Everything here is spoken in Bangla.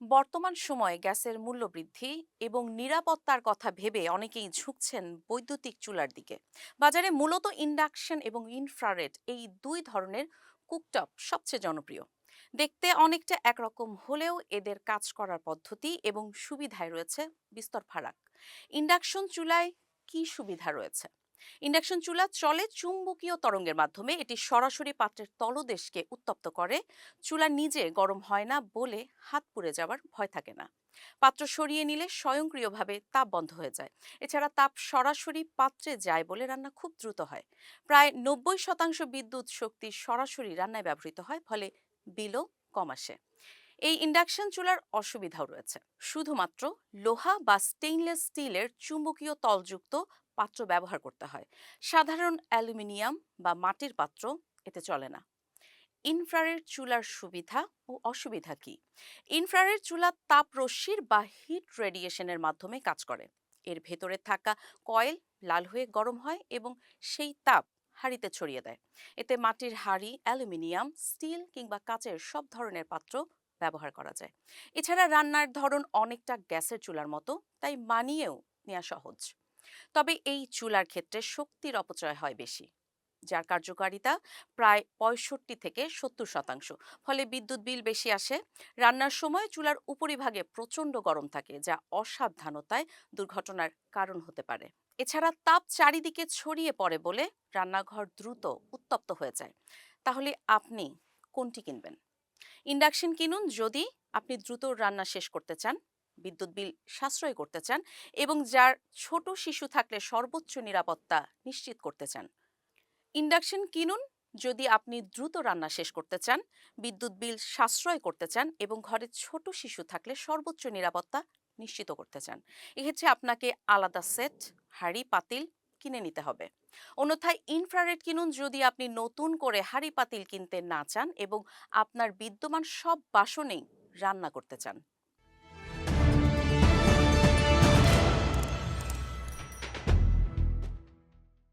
বর্তমান সময়ে গ্যাসের মূল্য বৃদ্ধি এবং নিরাপত্তার কথা ভেবে অনেকেই ঝুঁকছেন বৈদ্যুতিক চুলার দিকে। বাজারে মূলত ইন্ডাকশন এবং ইনফ্রারেড এই দুই ধরনের কুকটপ সবচেয়ে জনপ্রিয়। দেখতে অনেকটা একরকম হলেও এদের কাজ করার পদ্ধতি এবং সুবিধায় রয়েছে বিস্তর ফারাক। ইন্ডাকশন চুলায় কি সুবিধা রয়েছে? ইন্ডাকশন চুলা চলে চুম্বকীয় তরঙ্গের মাধ্যমে, এটি সরাসরি পাত্রের তলদেশকে উত্তপ্ত করে। চুলা নিজে গরম হয় না বলে হাত পুড়ে যাওয়ার ভয় থাকে না। পাত্র সরিয়ে নিলে স্বয়ংক্রিয়ভাবে তাপ বন্ধ হয়ে যায়। এছাড়া তাপ সরাসরি পাত্রে যায় বলে রান্না খুব দ্রুত হয়। প্রায় 90% বিদ্যুৎ শক্তি সরাসরি রান্নায় ব্যবহৃত হয়, ফলে বিলও কম আসে। এই ইন্ডাকশন চুলার অসুবিধাও রয়েছে। শুধুমাত্র লোহা বা স্টেইনলেস স্টিলের চুম্বকীয় তলযুক্ত পাত্র ব্যবহার করতে হয়। সাধারণ অ্যালুমিনিয়াম বা মাটির পাত্র এতে চলে না। ইনফ্রারেড চুলার সুবিধা ও অসুবিধা কি? ইনফ্রারেড চুলা তাপ রশ্মির বা হিট রেডিয়েশনের মাধ্যমে কাজ করে। এর ভেতরে থাকা কয়েল লাল হয়ে গরম হয় এবং সেই তাপ হাঁড়িতে ছড়িয়ে দেয়। এতে মাটির হাঁড়ি, অ্যালুমিনিয়াম, স্টিল কিংবা কাচের সব ধরনের পাত্র ব্যবহার করা যায়। এছাড়া রান্নার ধরন অনেকটা গ্যাসের চুলার মতো, তাই মানিয়েও নেওয়া সহজ। তবে এই চুলার ক্ষেত্রে শক্তির অপচয় হয় বেশি, যার কার্যকারিতা প্রায় 65 থেকে 70%। ফলে বিদ্যুৎ বিল বেশি আসে। রান্নার সময় চুলার উপরিভাগে প্রচণ্ড গরম থাকে, যা অসাবধানতায় দুর্ঘটনার কারণ হতে পারে। এছাড়া তাপ চারিদিকে ছড়িয়ে পড়ে বলে রান্নাঘর দ্রুত উত্তপ্ত হয়ে যায়। তাহলে আপনি কোনটি কিনবেন? ইন্ডাকশন কিনুন যদি আপনি দ্রুত রান্না শেষ করতে চান, বিদ্যুৎ বিল সাশ্রয় করতে চান এবং যার ছোট শিশু থাকলে সর্বোচ্চ নিরাপত্তা নিশ্চিত করতে চান। ইন্ডাকশন কিনুন যদি আপনি দ্রুত রান্না শেষ করতে চান, বিদ্যুৎ বিল সাশ্রয় করতে চান এবং ঘরে ছোট শিশু থাকলে সর্বোচ্চ নিরাপত্তা নিশ্চিত করতে চান। এক্ষেত্রে আপনাকে আলাদা সেট, হাঁড়ি, পাতিল কিনে নিতে হবে। অন্যথায় ইনফ্রারেড কিনুন যদি আপনি নতুন করে হাঁড়ি পাতিল কিনতে না চান এবং আপনার বিদ্যমান সব বাসনেই রান্না করতে চান।